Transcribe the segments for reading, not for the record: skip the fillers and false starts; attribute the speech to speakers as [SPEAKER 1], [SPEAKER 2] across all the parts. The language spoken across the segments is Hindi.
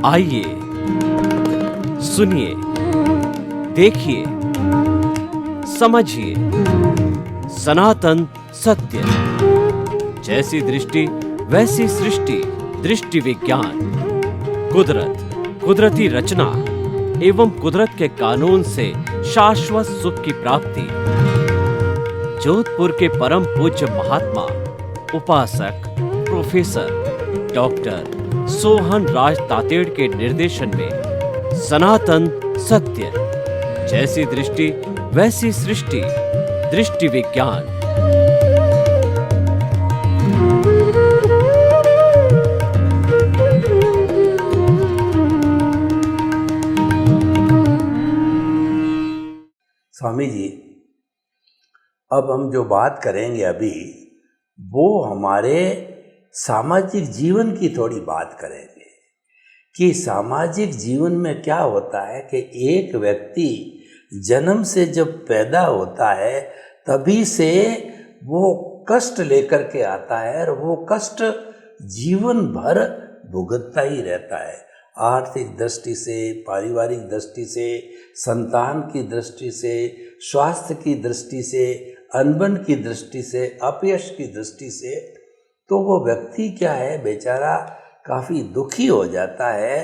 [SPEAKER 1] आइए, सुनिए, देखिए, समझिए सनातन सत्य। जैसी दृष्टि वैसी सृष्टि, दृष्टि विज्ञान। कुदरत, कुदरती रचना एवं कुदरत के कानून से शाश्वत सुख की प्राप्ति। जोधपुर के परम पूज्य महात्मा उपासक प्रोफेसर डॉक्टर सोहन राज तातेड़ के निर्देशन में सनातन सत्य। जैसी दृष्टि वैसी सृष्टि, दृष्टि विज्ञान।
[SPEAKER 2] स्वामी जी, अब हम जो बात करेंगे अभी वो हमारे सामाजिक जीवन की थोड़ी बात करेंगे कि सामाजिक जीवन में क्या होता है कि एक व्यक्ति जन्म से जब पैदा होता है तभी से वो कष्ट लेकर के आता है और वो कष्ट जीवन भर भुगतता ही रहता है। आर्थिक दृष्टि से, पारिवारिक दृष्टि से, संतान की दृष्टि से, स्वास्थ्य की दृष्टि से, अनबन की दृष्टि से, अपयश की दृष्टि से, तो वो व्यक्ति क्या है बेचारा काफ़ी दुखी हो जाता है।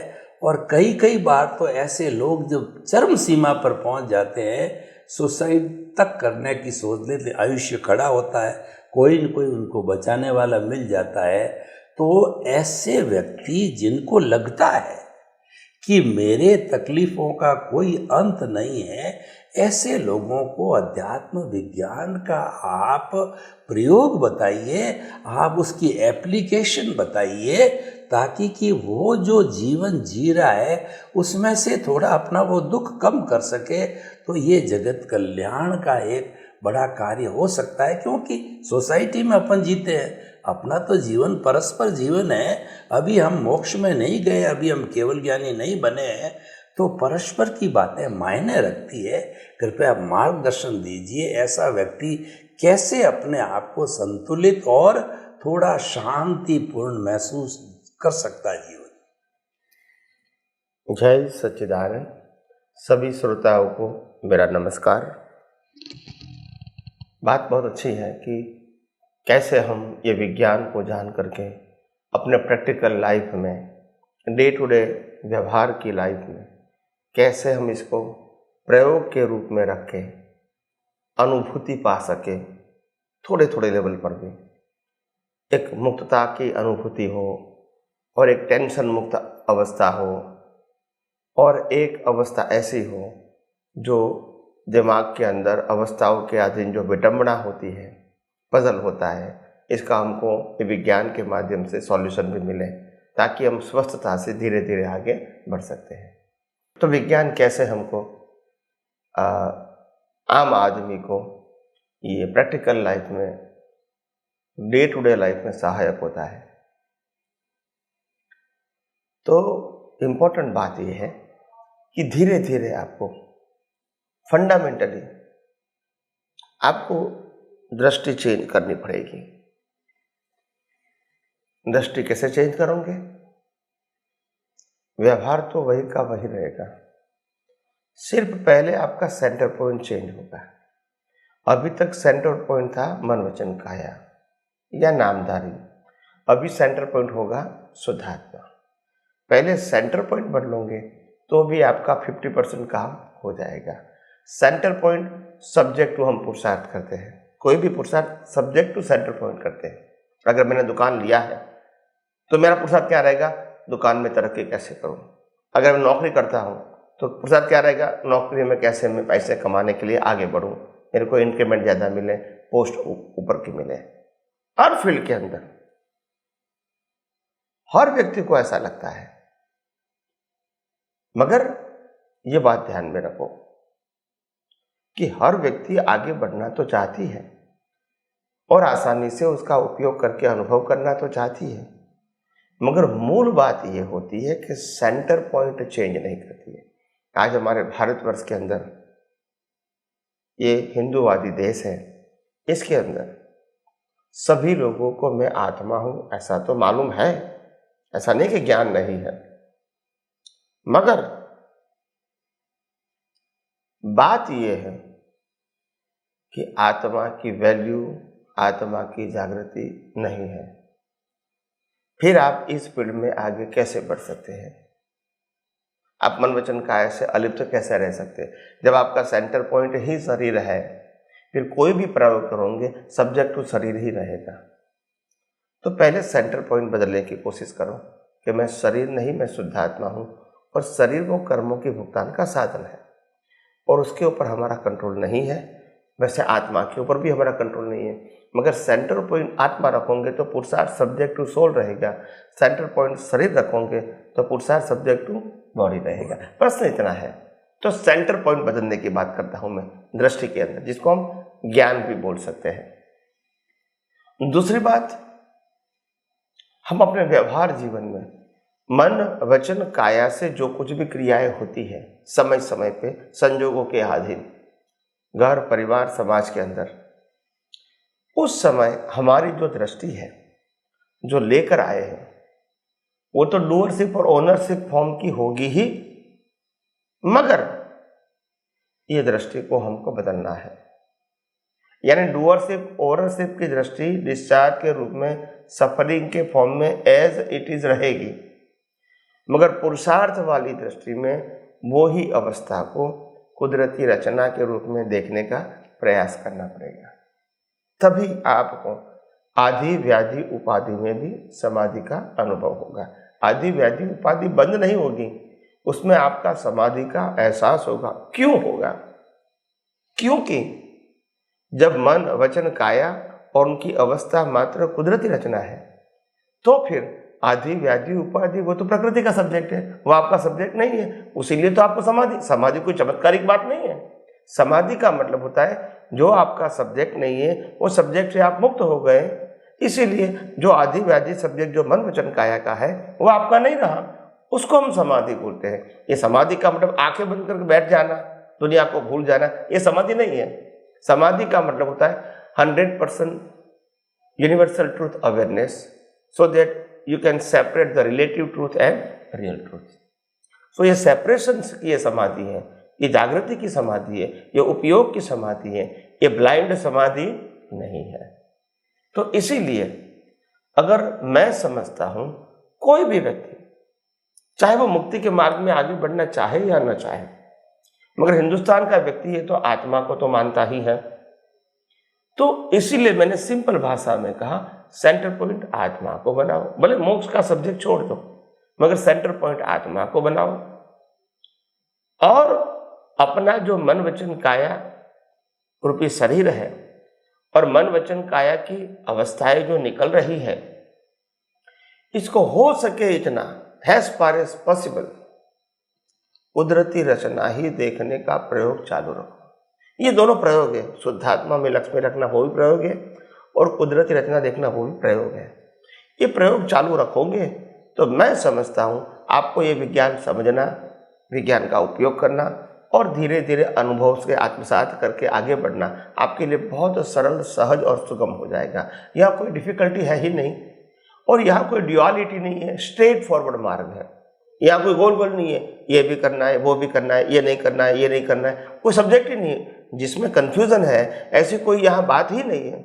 [SPEAKER 2] और कई बार तो ऐसे लोग जब चरम सीमा पर पहुंच जाते हैं, सुसाइड तक करने की सोच लेते, आयुष्य खड़ा होता है, कोई न कोई उनको बचाने वाला मिल जाता है। तो ऐसे व्यक्ति जिनको लगता है कि मेरे तकलीफ़ों का कोई अंत नहीं है, ऐसे लोगों को अध्यात्म विज्ञान का आप प्रयोग बताइए, आप उसकी एप्लीकेशन बताइए, ताकि कि वो जो जीवन जी रहा है उसमें से थोड़ा अपना वो दुख कम कर सके। तो ये जगत कल्याण का एक बड़ा कार्य हो सकता है, क्योंकि सोसाइटी में अपन जीते हैं, अपना तो जीवन परस्पर जीवन है। अभी हम मोक्ष में नहीं गए, अभी हम केवल ज्ञानी नहीं बने हैं, तो परस्पर की बातें मायने रखती है। कृपया मार्गदर्शन दीजिए, ऐसा व्यक्ति कैसे अपने आप को संतुलित और थोड़ा शांतिपूर्ण महसूस कर सकता है जीवन।
[SPEAKER 3] जय सच्चिदानंद। सभी श्रोताओं को मेरा नमस्कार। बात बहुत अच्छी है कि कैसे हम ये विज्ञान को जान करके अपने प्रैक्टिकल लाइफ में, डे टू डे व्यवहार की लाइफ में कैसे हम इसको प्रयोग के रूप में रख के अनुभूति पा सके, थोड़े थोड़े लेवल पर भी एक मुक्तता की अनुभूति हो और एक टेंशन मुक्त अवस्था हो और एक अवस्था ऐसी हो जो दिमाग के अंदर अवस्थाओं के अधीन जो विडंबना होती है, पजल होता है, इसका हमको विज्ञान के माध्यम से सॉल्यूशन भी मिले ताकि हम स्वस्थता से धीरे धीरे आगे बढ़ सकते हैं। तो विज्ञान कैसे हमको आम आदमी को ये प्रैक्टिकल लाइफ में, डे टू डे लाइफ में सहायक होता है। तो इम्पोर्टेंट बात यह है कि धीरे धीरे आपको फंडामेंटली आपको दृष्टि चेंज करनी पड़ेगी। दृष्टि कैसे चेंज करोगे? व्यवहार तो वही का वही रहेगा, सिर्फ पहले आपका सेंटर पॉइंट चेंज होगा। अभी तक सेंटर पॉइंट था मन वचन काया या नामधारी, अभी सेंटर पॉइंट होगा शुद्धात्मा। पहले सेंटर पॉइंट बदलोगे तो भी आपका 50% काम हो जाएगा। सेंटर पॉइंट सब्जेक्ट टू हम पुरुषार्थ करते हैं, कोई भी पुरुषार्थ सब्जेक्ट टू सेंटर पॉइंट करते हैं। अगर मैंने दुकान लिया है तो मेरा पुरुषार्थ क्या रहेगा? दुकान में तरक्की कैसे करूं। अगर मैं नौकरी करता हूं तो पुरुषार्थ क्या रहेगा? नौकरी में कैसे मैं पैसे कमाने के लिए आगे बढ़ूं, मेरे को इंक्रीमेंट ज़्यादा मिले, पोस्ट ऊपर की मिले। हर फील्ड के अंदर हर व्यक्ति को ऐसा लगता है, मगर ये बात ध्यान में रखो कि हर व्यक्ति आगे बढ़ना तो चाहती है और आसानी से उसका उपयोग करके अनुभव करना तो चाहती है, मगर मूल बात यह होती है कि सेंटर पॉइंट चेंज नहीं करती है। आज हमारे भारतवर्ष के अंदर, ये हिंदूवादी देश है, इसके अंदर सभी लोगों को मैं आत्मा हूं ऐसा तो मालूम है, ऐसा नहीं कि ज्ञान नहीं है। मगर बात यह है कि आत्मा की वैल्यू, आत्मा की जागृति नहीं है, फिर आप इस फील्ड में आगे कैसे बढ़ सकते हैं? आप मन वचन काया से अलिप्त कैसे रह सकते हैं? जब आपका सेंटर पॉइंट ही शरीर है, फिर कोई भी प्रयोग करोगे सब्जेक्ट तो शरीर ही रहेगा। तो पहले सेंटर पॉइंट बदलने की कोशिश करो कि मैं शरीर नहीं, मैं शुद्धात्मा हूँ, और शरीर वो कर्मों के भुगतान का साधन है और उसके ऊपर हमारा कंट्रोल नहीं है। वैसे आत्मा के ऊपर भी हमारा कंट्रोल नहीं है, मगर सेंटर पॉइंट आत्मा रखोगे तो पुरुषार्थ सब्जेक्ट टू सोल रहेगा, सेंटर पॉइंट शरीर रखोगे तो पुरुषार्थ सब्जेक्ट टू बॉडी रहेगा। प्रश्न इतना है, तो सेंटर पॉइंट बदलने की बात करता हूं मैं दृष्टि के अंदर, जिसको हम ज्ञान भी बोल सकते हैं। दूसरी बात, हम अपने व्यवहार जीवन में मन वचन काया से जो कुछ भी क्रियाएं होती है समय समय पे संजोगों के अधीन, घर परिवार समाज के अंदर, उस समय हमारी जो दृष्टि है जो लेकर आए हैं वो तो डूअरशिप और ओनरशिप फॉर्म की होगी ही, मगर ये दृष्टि को हमको बदलना है। यानी डूअरशिप ओनरशिप की दृष्टि डिस्चार्ज के रूप में सफरिंग के फॉर्म में एज इट इज रहेगी, मगर पुरुषार्थ वाली दृष्टि में वो ही अवस्था को कुदरती रचना के रूप में देखने का प्रयास करना पड़ेगा। तभी आपको आदि व्याधि उपाधि में भी समाधि का अनुभव होगा। आदि व्याधि उपाधि बंद नहीं होगी, उसमें आपका समाधि का एहसास होगा। क्यों होगा? क्योंकि जब मन वचन काया और उनकी अवस्था मात्र कुदरती रचना है, तो फिर आदि व्याधि उपाधि वो तो प्रकृति का सब्जेक्ट है, वो आपका सब्जेक्ट नहीं है। उसीलिए तो आपको समाधि कोई चमत्कारिक बात नहीं है। समाधि का मतलब होता है जो आपका सब्जेक्ट नहीं है वो सब्जेक्ट से आप मुक्त हो गए। इसीलिए जो आदि व्याधि सब्जेक्ट जो मन वचन काया का है वो आपका नहीं रहा, उसको हम समाधि बोलते हैं। ये समाधि का मतलब आंखें बंद करके बैठ जाना, दुनिया को भूल जाना, ये समाधि नहीं है। समाधि का मतलब होता है 100% universal truth awareness, so that you can separate the relative truth and real truth. So ये सेपरेशन की ये समाधि है, ये जागृति की समाधि है, ये उपयोग की समाधि है, ये ब्लाइंड समाधि नहीं है। तो इसीलिए अगर मैं समझता हूं कोई भी व्यक्ति चाहे वो मुक्ति के मार्ग में आगे बढ़ना चाहे या न चाहे, मगर हिंदुस्तान का व्यक्ति है तो आत्मा को तो मानता ही है। तो इसीलिए मैंने सिंपल भाषा में कहा सेंटर पॉइंट आत्मा को बनाओ। भले मोक्ष का सब्जेक्ट छोड़ दो, मगर सेंटर पॉइंट आत्मा को बनाओ और अपना जो मन वचन काया रूपी शरीर है और मन वचन काया की अवस्थाएं जो निकल रही है, इसको हो सके इतना as far as possible कुदरती रचना ही देखने का प्रयोग चालू रखो। ये दोनों प्रयोग है, शुद्धात्मा में लक्ष्मी रखना वो भी प्रयोग है और कुदरती रचना देखना वो भी प्रयोग है। ये प्रयोग चालू रखोगे तो मैं समझता हूँ आपको ये विज्ञान समझना, विज्ञान का उपयोग करना और धीरे धीरे अनुभव से आत्मसात करके आगे बढ़ना आपके लिए बहुत सरल, सहज और सुगम हो जाएगा। यहाँ कोई डिफिकल्टी है ही नहीं और यहाँ कोई ड्यूअलिटी नहीं है, स्ट्रेट फॉरवर्ड मार्ग है। यहाँ कोई गोल गोल नहीं है, ये भी करना है, वो भी करना है, ये नहीं करना है, ये नहीं करना है, कोई सब्जेक्ट ही नहीं है जिसमें कंफ्यूजन है, ऐसी कोई यहाँ बात ही नहीं है।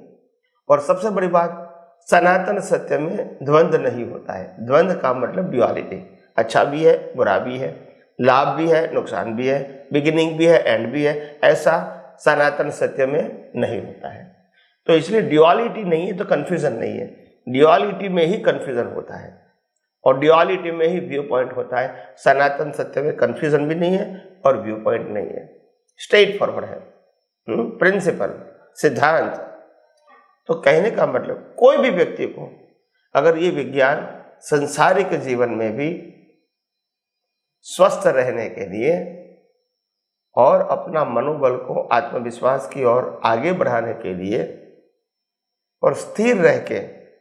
[SPEAKER 3] और सबसे बड़ी बात, सनातन सत्य में द्वंद्व नहीं होता है। द्वंद्व का मतलब ड्यूअलिटी, अच्छा भी है, बुरा भी है, लाभ भी है, नुकसान भी है, बिगिनिंग भी है, एंड भी है, ऐसा सनातन सत्य में नहीं होता है। तो इसलिए ड्यूअलिटी नहीं है तो कंफ्यूजन नहीं है, ड्यूअलिटी में ही कंफ्यूजन होता है और ड्यूअलिटी में ही व्यू पॉइंट होता है। सनातन सत्य में कंफ्यूजन भी नहीं है और व्यू पॉइंट नहीं है, स्ट्रेट फॉरवर्ड है, प्रिंसिपल, सिद्धांत। तो कहने का मतलब कोई भी व्यक्ति को अगर ये विज्ञान संसारिक जीवन में भी स्वस्थ रहने के लिए और अपना मनोबल को आत्मविश्वास की ओर आगे बढ़ाने के लिए और स्थिर रह के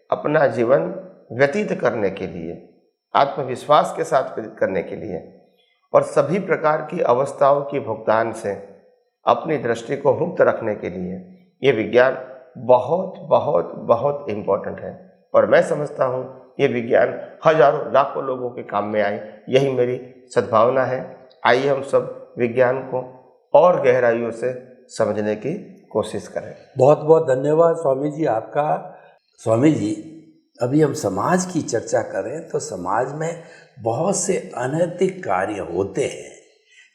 [SPEAKER 3] अपना जीवन व्यतीत करने के लिए, आत्मविश्वास के साथ व्यतीत करने के लिए और सभी प्रकार की अवस्थाओं की भुगतान से अपनी दृष्टि को मुक्त रखने के लिए ये विज्ञान बहुत बहुत बहुत इम्पोर्टेंट है। और मैं समझता हूँ ये विज्ञान हजारों लाखों लोगों के काम में आए, यही मेरी सद्भावना है। आइए हम सब विज्ञान को और गहराइयों से समझने की कोशिश करें।
[SPEAKER 2] बहुत बहुत धन्यवाद स्वामी जी आपका। स्वामी जी, अभी हम समाज की चर्चा करें तो समाज में बहुत से अनैतिक कार्य होते हैं,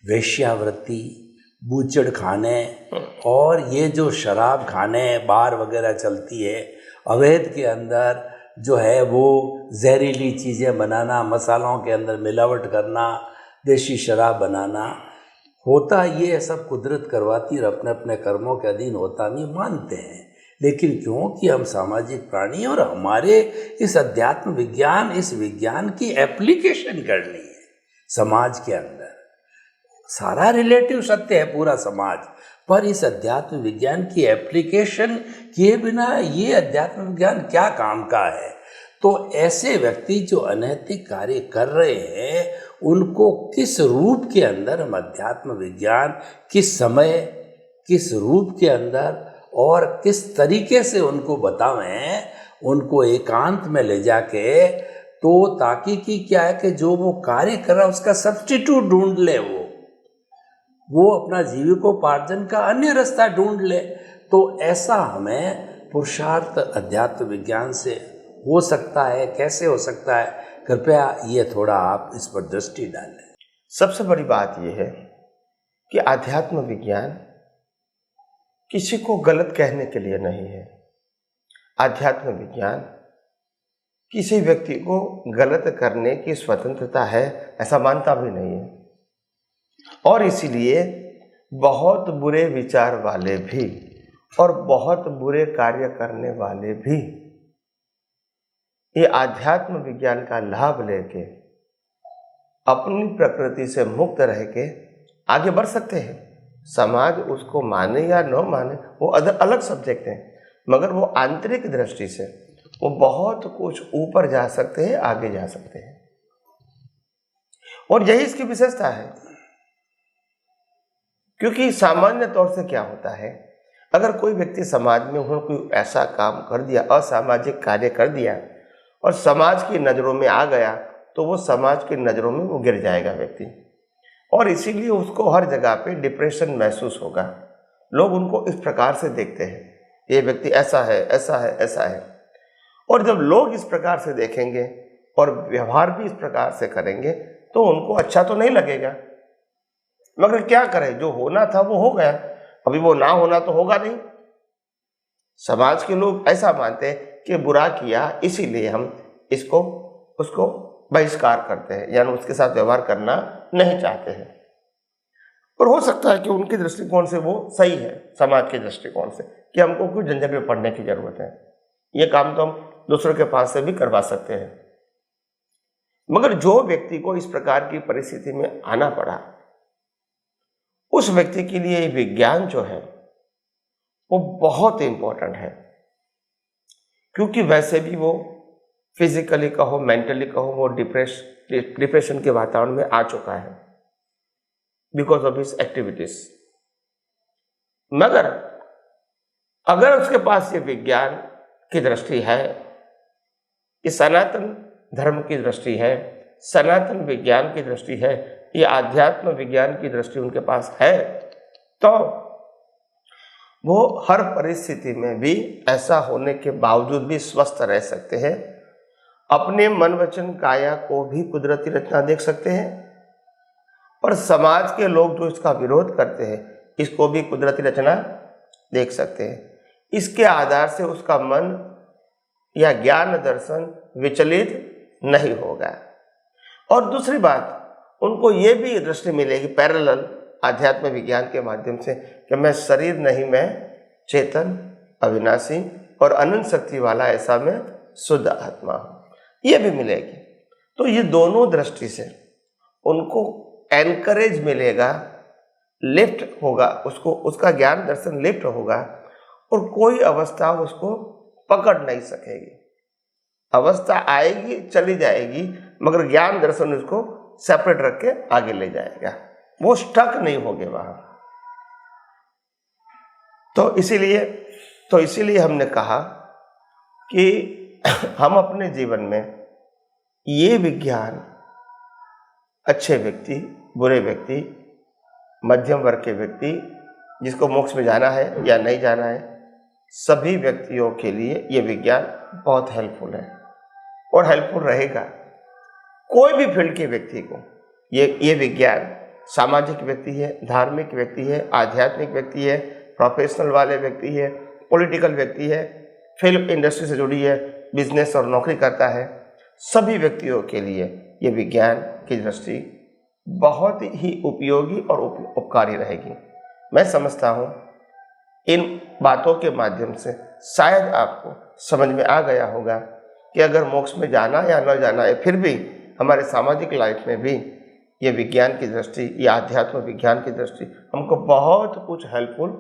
[SPEAKER 2] वेश्यावृत्ति, बूचड़ खाने और ये जो शराब खाने बार वगैरह चलती है, अवैध के अंदर जो है वो जहरीली चीज़ें बनाना, मसालों के अंदर मिलावट करना, देशी शराब बनाना, होता ये सब कुदरत करवाती और अपने अपने कर्मों के अधीन होता नहीं मानते हैं। लेकिन क्योंकि हम सामाजिक प्राणी और हमारे इस अध्यात्म विज्ञान, इस विज्ञान की एप्लीकेशन करनी है समाज के अंदर। सारा रिलेटिव सत्य है पूरा समाज, पर इस अध्यात्म विज्ञान की एप्लीकेशन किए बिना ये अध्यात्म विज्ञान क्या काम का है। तो ऐसे व्यक्ति जो अनैतिक कार्य कर रहे हैं उनको किस रूप के अंदर हम अध्यात्म विज्ञान, किस समय, किस रूप के अंदर और किस तरीके से उनको बतावें, उनको एकांत में ले जाके, तो ताकि कि क्या है कि जो वो कार्य कर रहा है उसका सब्स्टिट्यूट ढूंढ ले, वो अपना जीविकोपार्जन का अन्य रास्ता ढूंढ ले। तो ऐसा हमें पुरुषार्थ अध्यात्म विज्ञान से हो सकता है, कैसे हो सकता है? कृपया ये थोड़ा आप इस पर दृष्टि डालें।
[SPEAKER 3] सबसे बड़ी बात यह है कि आध्यात्म विज्ञान किसी को गलत कहने के लिए नहीं है। आध्यात्म विज्ञान किसी व्यक्ति को गलत करने की स्वतंत्रता है ऐसा मानता भी नहीं है, और इसीलिए बहुत बुरे विचार वाले भी और बहुत बुरे कार्य करने वाले भी ये आध्यात्म विज्ञान का लाभ लेके अपनी प्रकृति से मुक्त रह के आगे बढ़ सकते हैं। समाज उसको माने या न माने वो अलग सब्जेक्ट है, मगर वो आंतरिक दृष्टि से वो बहुत कुछ ऊपर जा सकते हैं, आगे जा सकते हैं, और यही इसकी विशेषता है। क्योंकि सामान्य तौर से क्या होता है, अगर कोई व्यक्ति समाज में उन्होंने कोई ऐसा काम कर दिया, असामाजिक कार्य कर दिया और समाज की नज़रों में आ गया, तो वो समाज की नज़रों में वो गिर जाएगा व्यक्ति, और इसीलिए उसको हर जगह पे डिप्रेशन महसूस होगा। लोग उनको इस प्रकार से देखते हैं, ये व्यक्ति ऐसा है, ऐसा है, ऐसा है। और जब लोग इस प्रकार से देखेंगे और व्यवहार भी इस प्रकार से करेंगे तो उनको अच्छा तो नहीं लगेगा, मगर क्या करें, जो होना था वो हो गया, अभी वो ना होना तो होगा नहीं। समाज के लोग ऐसा मानते हैं कि बुरा किया इसीलिए हम इसको उसको बहिष्कार करते हैं, यानी उसके साथ व्यवहार करना नहीं चाहते हैं। और हो सकता है कि उनके दृष्टिकोण से वो सही है, समाज के दृष्टिकोण से, कि हमको कोई झंझट में पड़ने की जरूरत है, ये काम तो हम दूसरों के पास से भी करवा सकते हैं। मगर जो व्यक्ति को इस प्रकार की परिस्थिति में आना पड़ा, उस व्यक्ति के लिए विज्ञान जो है वो बहुत इंपॉर्टेंट है, क्योंकि वैसे भी वो फिजिकली कहो, मेंटली कहो, वो डिप्रेशन के वातावरण में आ चुका है बिकॉज ऑफ हिज एक्टिविटीज। मगर अगर उसके पास ये विज्ञान की दृष्टि है, ये सनातन धर्म की दृष्टि है, सनातन विज्ञान की दृष्टि है, ये आध्यात्म विज्ञान की दृष्टि उनके पास है, तो वो हर परिस्थिति में भी ऐसा होने के बावजूद भी स्वस्थ रह सकते हैं, अपने मन वचन काया को भी कुदरती रचना देख सकते हैं, और समाज के लोग जो इसका विरोध करते हैं इसको भी कुदरती रचना देख सकते हैं। इसके आधार से उसका मन या ज्ञान दर्शन विचलित नहीं होगा। और दूसरी बात, उनको ये भी दृष्टि मिलेगी पैरेलल आध्यात्म विज्ञान के माध्यम से कि मैं शरीर नहीं, मैं चेतन, अविनाशी और अनंत शक्ति वाला ऐसा मैं शुद्ध आत्मा हूँ, ये भी मिलेगी। तो ये दोनों दृष्टि से उनको एनकरेज मिलेगा, लिफ्ट होगा, उसको उसका ज्ञान दर्शन लिफ्ट होगा, और कोई अवस्था उसको पकड़ नहीं सकेगी। अवस्था आएगी चली जाएगी, मगर ज्ञान दर्शन उसको सेपरेट रख के आगे ले जाएगा, वो स्टक नहीं होगे वहां। तो इसीलिए हमने कहा कि हम अपने जीवन में ये विज्ञान अच्छे व्यक्ति, बुरे व्यक्ति, मध्यम वर्ग के व्यक्ति, जिसको मोक्ष में जाना है या नहीं जाना है, सभी व्यक्तियों के लिए ये विज्ञान बहुत हेल्पफुल है और हेल्पफुल रहेगा। कोई भी फील्ड के व्यक्ति को ये विज्ञान, सामाजिक व्यक्ति है, धार्मिक व्यक्ति है, आध्यात्मिक व्यक्ति है, प्रोफेशनल वाले व्यक्ति है, पॉलिटिकल व्यक्ति है, फिल्म इंडस्ट्री से जुड़ी है, बिजनेस और नौकरी करता है, सभी व्यक्तियों के लिए ये विज्ञान की दृष्टि बहुत ही उपयोगी और उपकारी रहेगी। मैं समझता हूँ इन बातों के माध्यम से शायद आपको समझ में आ गया होगा कि अगर मोक्ष में जाना या न जाना है, फिर भी हमारे सामाजिक लाइफ में भी ये विज्ञान की दृष्टि, या अध्यात्म विज्ञान की दृष्टि हमको बहुत कुछ हेल्पफुल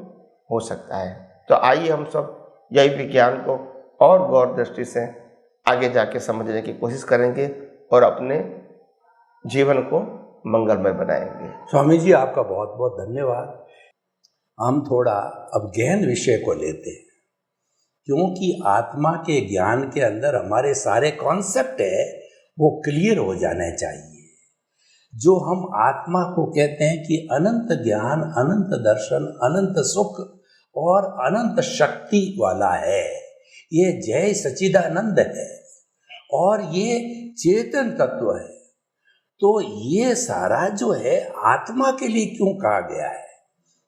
[SPEAKER 3] हो सकता है। तो आइए हम सब यही विज्ञान को और गौर दृष्टि से आगे जाके समझने की कोशिश करेंगे और अपने जीवन को मंगलमय बनाएंगे।
[SPEAKER 2] स्वामी जी, आपका बहुत बहुत धन्यवाद। हम थोड़ा अब गहन विषय को लेते हैं, क्योंकि आत्मा के ज्ञान के अंदर हमारे सारे कॉन्सेप्ट है वो क्लियर हो जाने चाहिए। जो हम आत्मा को कहते हैं कि अनंत ज्ञान, अनंत दर्शन, अनंत सुख और अनंत शक्ति वाला है, ये जय सच्चिदानंद है और ये चेतन तत्व है। तो ये सारा जो है आत्मा के लिए क्यों कहा गया है?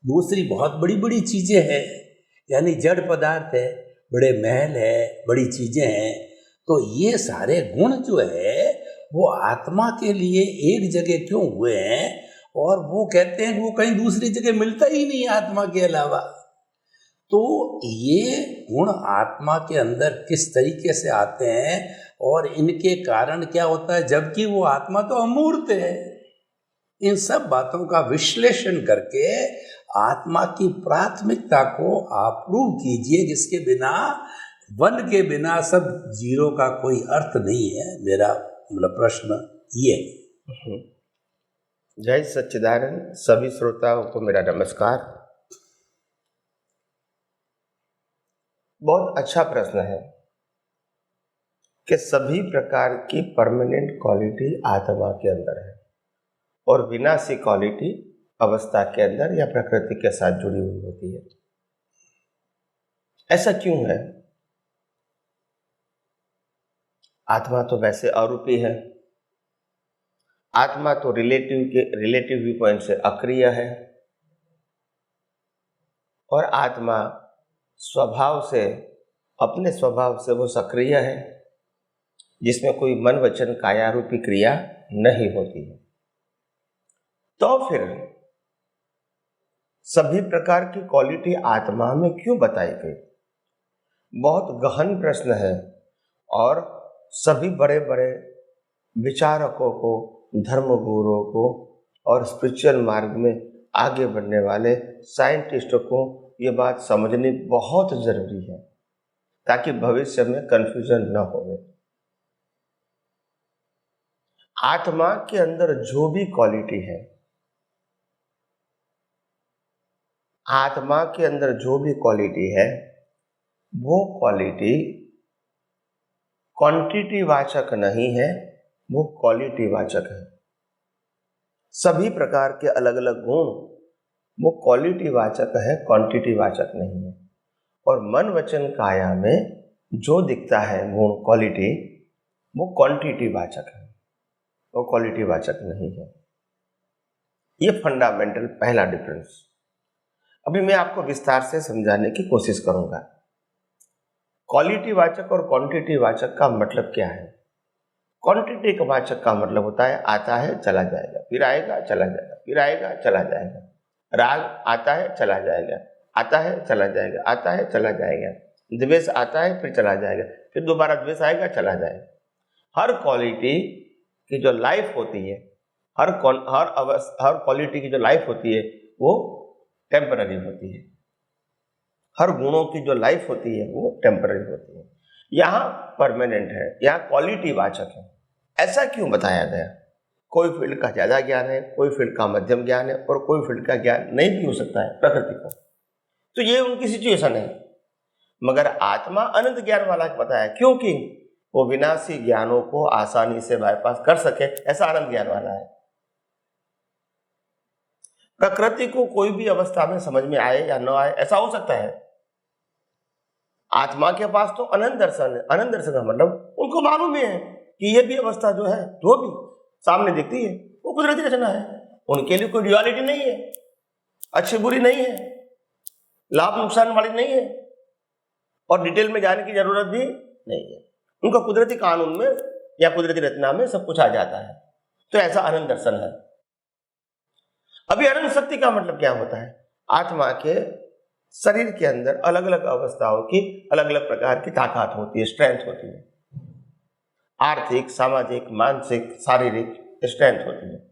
[SPEAKER 2] दूसरी बहुत बड़ी बड़ी चीजें हैं, यानी जड़ पदार्थ है, बड़े महल है, बड़ी चीजें हैं, तो ये सारे गुण जो है वो आत्मा के लिए एक जगह क्यों हुए हैं? और वो कहते हैं वो कहीं दूसरी जगह मिलता ही नहीं आत्मा के अलावा। तो ये गुण आत्मा के अंदर किस तरीके से आते हैं और इनके कारण क्या होता है, जबकि वो आत्मा तो अमूर्त है। इन सब बातों का विश्लेषण करके आत्मा की प्राथमिकता को आप प्रूव कीजिए, जिसके बिना, वन के बिना सब जीरो का कोई अर्थ नहीं है। मेरा प्रश्न ये है।
[SPEAKER 3] जय सच्चिदानंद। सभी श्रोताओं को मेरा नमस्कार। बहुत अच्छा प्रश्न है कि सभी प्रकार की परमानेंट क्वालिटी आत्मा के अंदर है और विनाशी क्वालिटी अवस्था के अंदर या प्रकृति के साथ जुड़ी हुई होती है। ऐसा क्यों है? आत्मा तो वैसे अरूपी है, आत्मा तो रिलेटिव व्यू पॉइंट से अक्रिय है और आत्मा स्वभाव से, अपने स्वभाव से वो सक्रिय है, जिसमें कोई मन वचन काया रूपी क्रिया नहीं होती है। तो फिर सभी प्रकार की क्वालिटी आत्मा में क्यों बताई गई? बहुत गहन प्रश्न है और सभी बड़े बड़े विचारकों को, धर्मगुरुओं को और स्पिरिचुअल मार्ग में आगे बढ़ने वाले साइंटिस्टों को ये बात समझनी बहुत जरूरी है, ताकि भविष्य में कंफ्यूजन न हो। आत्मा के अंदर जो भी क्वालिटी है, आत्मा के अंदर जो भी क्वालिटी है, वो क्वालिटी क्वांटिटी वाचक नहीं है, वो क्वालिटी वाचक है। सभी प्रकार के अलग अलग गुण वो क्वालिटी वाचक है, क्वांटिटी वाचक नहीं है। और मन वचन काया में जो दिखता है गुण, क्वालिटी, वो क्वांटिटी वाचक है, वो क्वालिटी वाचक नहीं है। ये फंडामेंटल पहला डिफरेंस। अभी मैं आपको विस्तार से समझाने की कोशिश करूंगा। क्वालिटी वाचक और क्वांटिटी वाचक का मतलब क्या है? क्वांटिटी का वाचक का मतलब होता है आता है चला जाएगा, फिर आएगा चला जाएगा, फिर आएगा चला जाएगा। राग आता है चला जाएगा, आता है चला जाएगा, आता है चला जाएगा। द्वेष आता है फिर चला जाएगा, फिर दोबारा द्वेष आएगा चला जाएगा। हर क्वालिटी की जो लाइफ होती है, हर क्वालिटी की जो लाइफ होती है वो टेम्पररी होती है। हर गुणों की जो लाइफ होती है वो टेम्पररी होती है। यहाँ परमानेंट है, यहाँ क्वालिटी वाचक है। ऐसा क्यों बताया गया? कोई फील्ड का ज्यादा ज्ञान है, कोई फील्ड का मध्यम ज्ञान है और कोई फील्ड का ज्ञान नहीं भी हो सकता है प्रकृति को। तो ये उनकी सिचुएशन है। मगर आत्मा अनंत ज्ञान वाला बताया, क्योंकि वो विनाशी ज्ञानों को आसानी से बाईपास कर सके, ऐसा आनंद ज्ञान वाला है। प्रकृति को कोई भी अवस्था में समझ में आए या न आए, ऐसा हो सकता है। आत्मा के पास तो अनंत दर्शन है। अनंत दर्शन का मतलब उनको मालूम ही है कि ये भी अवस्था जो है, जो भी सामने दिखती है, वो कुदरती रचना है। उनके लिए कोई ड्युअलिटी नहीं है, अच्छी बुरी नहीं है, लाभ नुकसान वाली नहीं है, और डिटेल में जाने की जरूरत भी नहीं है। उनका कुदरती कानून में या कुदरती रचना में सब कुछ आ जाता है। तो ऐसा अनंत दर्शन है। अभी अनंत शक्ति का मतलब क्या होता है? आत्मा के शरीर के अंदर अलग अलग अवस्थाओं की अलग अलग प्रकार की ताकत होती है, स्ट्रेंथ होती है। आर्थिक, सामाजिक, मानसिक, शारीरिक स्ट्रेंथ होती है।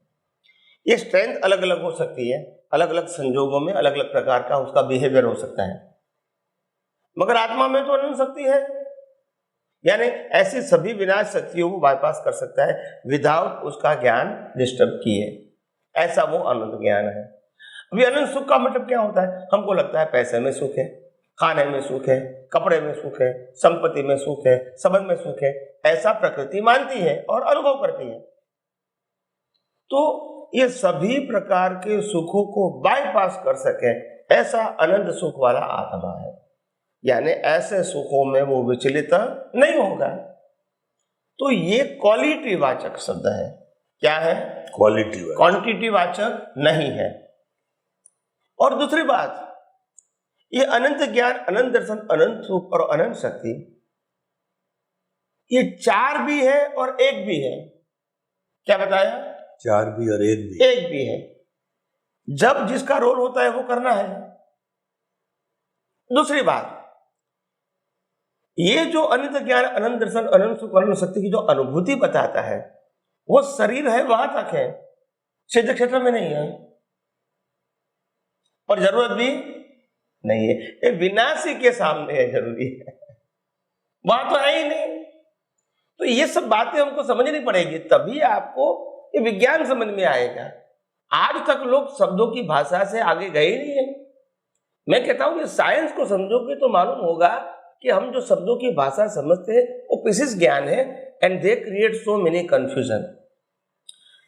[SPEAKER 3] ये स्ट्रेंथ अलग अलग हो सकती है, अलग अलग संजोगों में अलग अलग प्रकार का उसका बिहेवियर हो सकता है। मगर आत्मा में तो अनंत शक्ति है, यानी ऐसी सभी विनाश शक्तियों को बाईपास कर सकता है विदाउट उसका ज्ञान डिस्टर्ब किए। ऐसा वो अनंत ज्ञान है। अभी अनंत सुख का मतलब क्या होता है? हमको लगता है पैसे में सुख है, खाने में सुख है, कपड़े में सुख है, संपत्ति में सुख है, संबंध में सुख है, ऐसा प्रकृति मानती है और अनुभव करती है। तो ये सभी प्रकार के सुखों को बाईपास कर सके, ऐसा अनंत सुख वाला आत्मा है। यानी ऐसे सुखों में वो विचलित नहीं होगा। तो ये क्वालिटी वाचक शब्द है। क्या है?
[SPEAKER 2] क्वालिटी,
[SPEAKER 3] क्वांटिटी वाचक नहीं है। और दूसरी बात, ये अनंत ज्ञान, अनंत दर्शन, अनंत सुख और अनंत शक्ति, ये चार भी है और एक भी है। क्या बताया?
[SPEAKER 2] चार भी और एक भी।
[SPEAKER 3] एक भी है। जब जिसका रोल होता है वो करना है। दूसरी बात, ये जो अनंत ज्ञान, अनंत दर्शन, अनंत सुख, अनंत शक्ति की जो अनुभूति बताता है, वो शरीर है वहां तक है, क्षेत्र क्षेत्र में नहीं है, और जरूरत भी नहीं है। ये विनाशी के सामने है, जरूरी है, वहां तो है ही नहीं। तो ये सब बातें हमको समझनी पड़ेगी, तभी आपको ये विज्ञान समझ में आएगा। आज तक लोग शब्दों की भाषा से आगे गए ही नहीं है। मैं कहता हूं कि साइंस को समझोगे तो मालूम होगा कि हम जो शब्दों की भाषा समझते हैं वो प्रीसिस ज्ञान है, and they create so many confusion.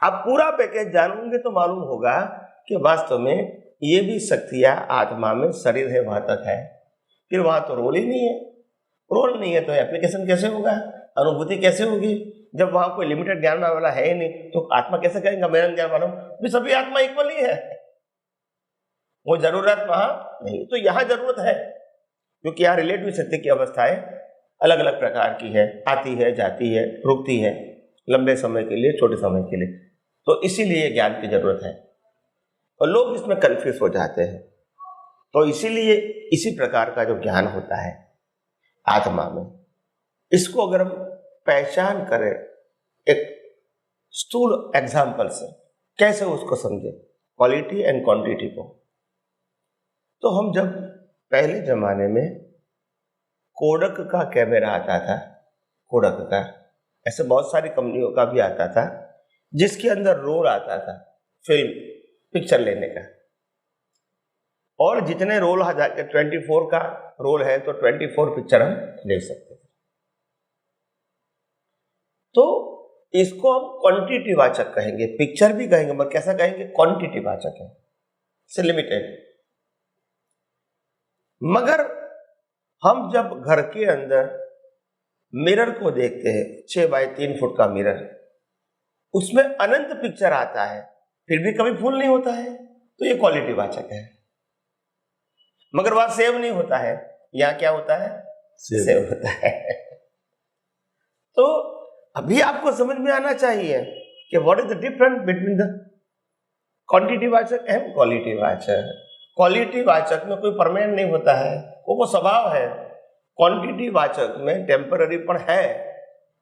[SPEAKER 3] आप पूरा पैकेज जानोगे तो मालूम होगा कि वास्तव में ये भी शक्तियां आत्मा में, शरीर है वहां तक है, फिर वहां तो रोल ही नहीं है। रोल नहीं है तो एप्लीकेशन कैसे होगा, अनुभूति कैसे होगी? जब वहां कोई लिमिटेड ज्ञान वाला है ही नहीं, तो आत्मा कैसे कहेगा मेरा ज्ञान वाला भी? सभी आत्मा इक्वल ही है, वो जरूरत वहां नहीं। तो यहाँ जरूरत है, क्योंकि यहाँ रिलेटिव शक्ति की अवस्थाएं अलग अलग प्रकार की है, आती है, जाती है, रुकती है, लंबे समय के लिए, छोटे समय के लिए। तो इसीलिए ज्ञान की जरूरत है, और लोग इसमें कंफ्यूज हो जाते हैं। तो इसीलिए इसी प्रकार का जो ज्ञान होता है आत्मा में, इसको अगर हम पहचान करें एक स्थूल एग्जाम्पल से, कैसे उसको समझे क्वालिटी एंड क्वांटिटी को, तो हम जब पहले जमाने में कोडक का कैमरा आता था, कोडक का, ऐसे बहुत सारी कंपनियों का भी आता था, जिसके अंदर रोल आता था फिल्म पिक्चर लेने का, और जितने रोल आ जाके 24 का रोल है तो 24 पिक्चर हम ले सकते थे। तो इसको हम क्वांटिटी वाचक कहेंगे, पिक्चर भी कहेंगे, मगर कैसा कहेंगे? क्वांटिटी वाचक है, से लिमिटेड। मगर हम जब घर के अंदर मिरर को देखते हैं, 6 बाई 3 फुट का मिरर, उसमें अनंत पिक्चर आता है, फिर भी कभी फुल नहीं होता है, तो ये क्वालिटी वाचक है। मगर वहां सेव नहीं होता है, यहाँ क्या होता है? सेव होता है। तो अभी आपको समझ में आना चाहिए कि what is the difference between the quantity वाचक एंड क्वालिटी वाचक। क्वालिटी वाचक में कोई परमानेंट नहीं होता है, वो स्वभाव है। क्वांटिटी वाचक में टेम्पररी पण है,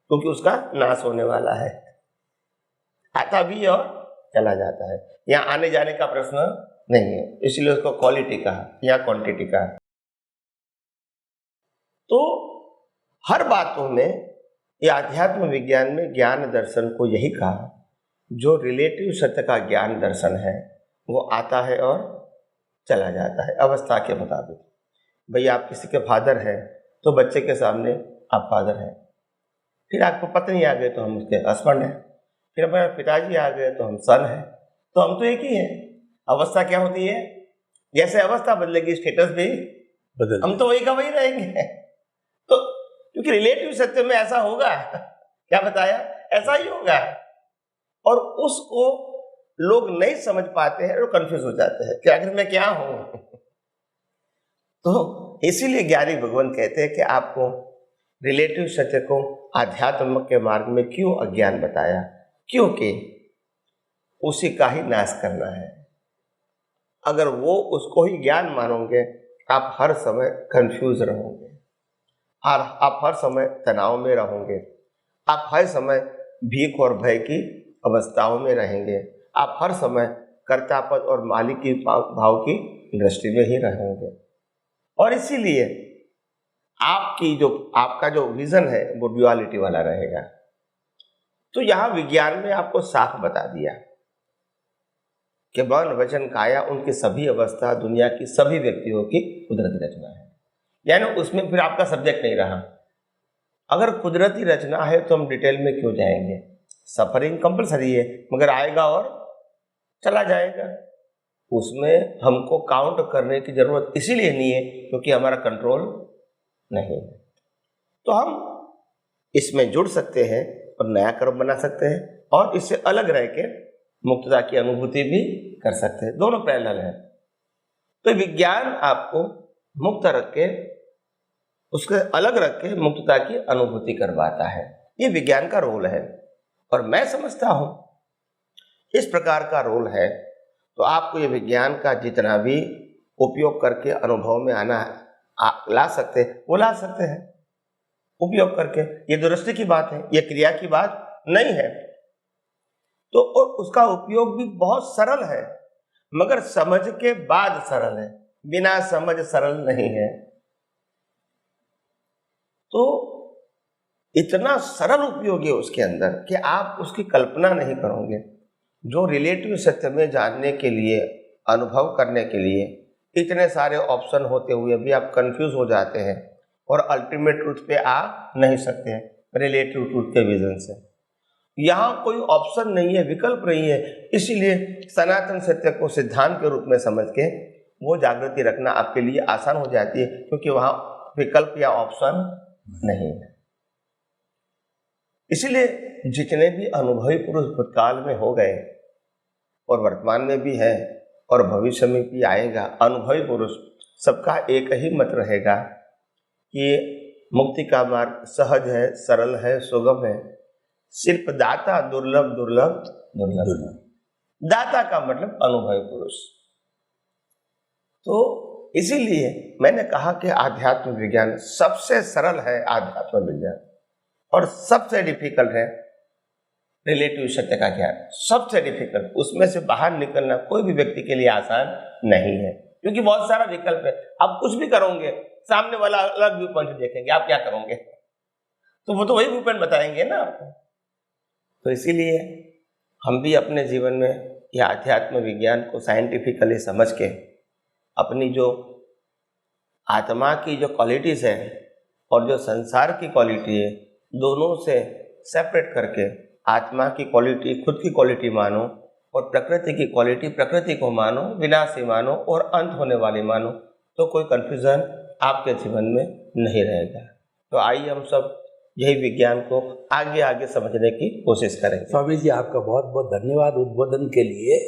[SPEAKER 3] क्योंकि उसका नाश होने वाला है, आता भी और चला जाता है, यहाँ आने जाने का प्रश्न नहीं है, इसलिए उसको क्वालिटी कहा या क्वांटिटी कहा। तो हर बातों में ये आध्यात्म विज्ञान में ज्ञान दर्शन को यही कहा, जो रिलेटिव सत्य का ज्ञान दर्शन है वो आता है और चला जाता है अवस्था के मुताबिक। भाई आप किसी के फादर हैं तो बच्चे के सामने आप फादर हैं, फिर आपको पत्नी आ गए तो हम उसके हस्बैंड हैं, फिर हमारे पिताजी आ गए तो हम सन हैं, तो हम तो एक ही हैं। अवस्था क्या होती है, जैसे अवस्था बदलेगी स्टेटस भी
[SPEAKER 2] बदल
[SPEAKER 3] हम तो वही का वही रहेंगे। तो क्योंकि रिलेटिव सत्य में ऐसा होगा, क्या बताया, ऐसा ही होगा। और उसको लोग नहीं समझ पाते हैं और कंफ्यूज हो जाते हैं कि आखिर मैं क्या हूं। तो इसीलिए ज्ञानी भगवान कहते हैं कि आपको रिलेटिव सत्य को आध्यात्म के मार्ग में क्यों अज्ञान बताया, क्योंकि उसी का ही नाश करना है। अगर वो उसको ही ज्ञान मानोगे, आप हर समय कंफ्यूज रहोगे और आप हर समय तनाव में रहोगे, आप हर समय भीख और भय की अवस्थाओं में रहेंगे, आप हर समय कर्तापद और मालिक की भाव की दृष्टि में ही रहेंगे। और इसीलिए आपका जो विजन है वो ड्युअलिटी वाला रहेगा। तो यहाँ विज्ञान में आपको साफ बता दिया कि मन वचन काया उनकी सभी अवस्था दुनिया की सभी व्यक्तियों की कुदरती रचना है। यानी उसमें फिर आपका सब्जेक्ट नहीं रहा। अगर कुदरती रचना है तो हम डिटेल में क्यों जाएंगे, सफरिंग कंपलसरी है, मगर आएगा और चला जाएगा। उसमें हमको काउंट करने की जरूरत इसीलिए नहीं है क्योंकि हमारा कंट्रोल नहीं है। तो हम इसमें जुड़ सकते हैं और नया कर्म बना सकते हैं और इससे अलग रह के मुक्तता की अनुभूति भी कर सकते हैं। दोनों पैरेलल है। तो विज्ञान आपको मुक्त रख के, उसके अलग रख के मुक्तता की अनुभूति करवाता है। ये विज्ञान का रोल है और मैं समझता हूं इस प्रकार का रोल है। तो आपको ये विज्ञान का जितना भी उपयोग करके अनुभव में आना ला सकते वो ला सकते हैं उपयोग करके। ये दृष्टि की बात है, ये क्रिया की बात नहीं है। तो और उसका उपयोग भी बहुत सरल है, मगर समझ के बाद सरल है, बिना समझ सरल नहीं है। तो इतना सरल उपयोग है उसके अंदर कि आप उसकी कल्पना नहीं करोगे। जो रिलेटिव सत्य में जानने के लिए, अनुभव करने के लिए इतने सारे ऑप्शन होते हुए भी आप कंफ्यूज हो जाते हैं और अल्टीमेट ट्रूथ पे आ नहीं सकते हैं रिलेटिव ट्रूथ के विजन से। यहाँ कोई ऑप्शन नहीं है, विकल्प नहीं है। इसीलिए सनातन सत्य को सिद्धांत के रूप में समझ के वो जागृति रखना आपके लिए आसान हो जाती है, क्योंकि वहाँ विकल्प या ऑप्शन नहीं है। इसीलिए जितने भी अनुभवी पुरुष भूतकाल में हो गए और वर्तमान में भी है और भविष्य में भी आएगा, अनुभवी पुरुष सबका एक ही मत रहेगा कि मुक्ति का मार्ग सहज है, सरल है, सुगम है। सिर्फ दाता दुर्लभ दुर्लभ दुर्लभ। दाता का मतलब अनुभवी पुरुष। तो इसीलिए मैंने कहा कि आध्यात्म विज्ञान सबसे सरल है, आध्यात्म विज्ञान, और सबसे डिफिकल्ट है रिलेटिव सत्य का ज्ञान। सबसे डिफिकल्ट, उसमें से बाहर निकलना कोई भी व्यक्ति के लिए आसान नहीं है, क्योंकि बहुत सारा विकल्प है। आप कुछ भी करोगे, सामने वाला अलग व्यू पॉइंट देखेंगे, आप क्या करोगे, तो वो तो वही व्यू पॉइंट बताएंगे ना आपको। तो इसीलिए हम भी अपने जीवन में यह आध्यात्म विज्ञान को साइंटिफिकली समझ के अपनी जो आत्मा की जो क्वालिटीज है और जो संसार की क्वालिटी है, दोनों से सेपरेट करके आत्मा की क्वालिटी खुद की क्वालिटी मानो और प्रकृति की क्वालिटी प्रकृति को मानो, विनाशी मानो और अंत होने वाली मानो, तो कोई कंफ्यूजन आपके जीवन में नहीं रहेगा। तो आइए हम सब यही विज्ञान को आगे आगे समझने की कोशिश करेंगे।
[SPEAKER 2] स्वामी जी, आपका बहुत बहुत धन्यवाद उद्बोधन के लिए।